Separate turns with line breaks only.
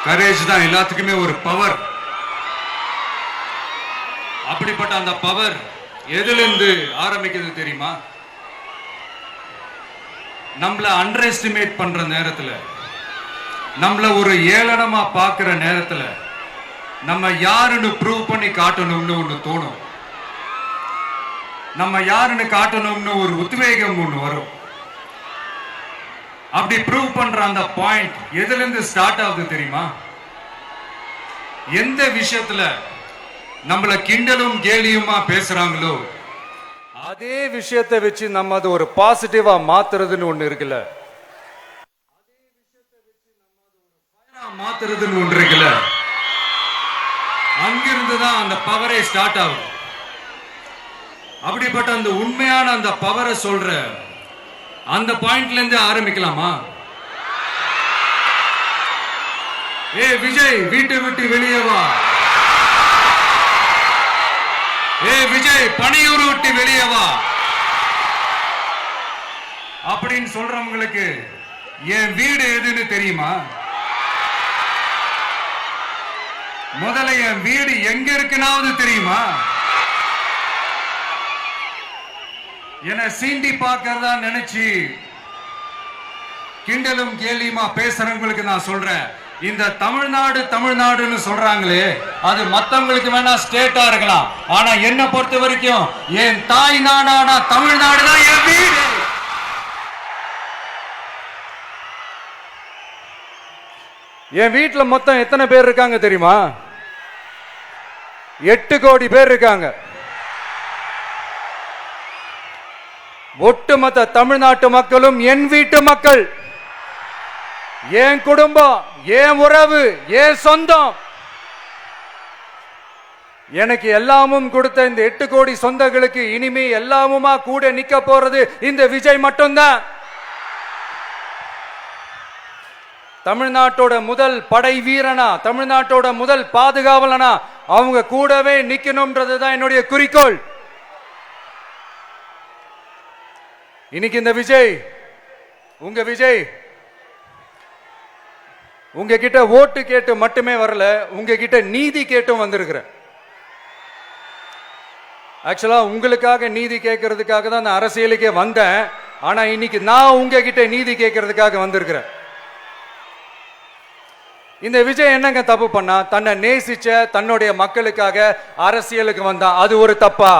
Courage தான் எல்லாத்துக்குமே ஒரு பவர். அப்படிப்பட்ட அந்த பவர் எதிலிருந்து ஆரம்பிக்கிறது தெரியுமா? நம்மள அண்டர் எஸ்டிமேட் பண்ற நேரத்துல, நம்மள ஒரு ஏளனமா பாக்குற நேரத்துல, நம்ம யாருன்னு ப்ரூவ் பண்ணி காட்டணும்னு ஒண்ணு தோணும். நம்ம யாருன்னு காட்டணும்னு ஒரு உத்வேகம் ஒண்ணு வரும். அப்படி ப்ரூவ் பண்ற அந்த பாயிண்ட் எதுல இருந்து ஸ்டார்ட் ஆகுது தெரியுமா? எந்த விஷயத்துல நம்மள கிண்டலும் கேலியுமா பேசுறாங்களோ அதே விஷயத்தை வச்சு நம்ம அது ஒரு பாசிட்டிவா மாத்துறதுன்னு ஒண்ணு இருக்குல்ல, மாத்துறதுன்னு ஒன்று இருக்குல்ல, அங்கிருந்துதான் அந்த பவரே ஸ்டார்ட் ஆகும். அப்படிப்பட்ட அந்த உண்மையான அந்த பவரை சொல்ற அந்த பாயிண்ட்ல இருந்து ஆரம்பிக்கலாமா? ஏ விஜய், வீட்டை விட்டு வெளியே வா. ஏ விஜய், பணியூர் விட்டு வெளியே வா அப்படின்னு சொல்றவங்களுக்கு என் வீடு எதுன்னு தெரியுமா? முதல்ல என் வீடு எங்க இருக்குனாவது தெரியுமா? என சீண்டி பார்க்கறதா நினைச்சு கிண்டலும் கேலியுமா பேசுறவங்களுக்கு நான் சொல்றேன், இந்த தமிழ்நாடு தமிழ்நாடுன்னு சொல்றாங்களே, அது மத்தவங்களுக்கு வேணா ஸ்டேட்டா இருக்கலாம். ஆனா என்ன பொறுத்த வரைக்கும் என் தாய் நாடான தமிழ்நாடு தான் என் வீடு. என் வீட்டுல மொத்தம் எத்தனை பேர் இருக்காங்க தெரியுமா? 8 கோடி பேர் இருக்காங்க. ஒட்டுமொத்த தமிழ்நாட்டு மக்களும் என் வீட்டு மக்கள், என் குடும்பம், என் உறவு, என் சொந்தம். எனக்கு எல்லாமும் கொடுத்த இந்த 8 கோடி சொந்தங்களுக்கு இனிமே எல்லாமுமா கூட நிக்க போறது இந்த விஜய் மட்டும்தான். தமிழ்நாட்டோட முதல் படை வீரனா, தமிழ்நாட்டோட முதல் பாதுகாவலனா அவங்க கூடவே நிக்கணும்ன்றதுதான் என்னுடைய குறிக்கோள். இன்னைக்கு இந்த விஜய், உங்க விஜய் உங்ககிட்ட ஓட்டு கேட்டு மட்டுமே வரல, உங்ககிட்ட நீதி கேட்டும் வந்திருக்கிற. ஆக்சுவலா உங்களுக்காக நீதி கேட்கறதுக்காக தான் நான் அரசியலுக்கே வந்தேன். ஆனா இன்னைக்கு நான் உங்ககிட்ட நீதி கேட்கறதுக்காக வந்திருக்கிறேன். இந்த விஜய் என்னங்க தப்பு பண்ணா? தன்னை நேசிச்ச தன்னுடைய மக்களுக்காக அரசியலுக்கு வந்தான். அது ஒரு தப்பா?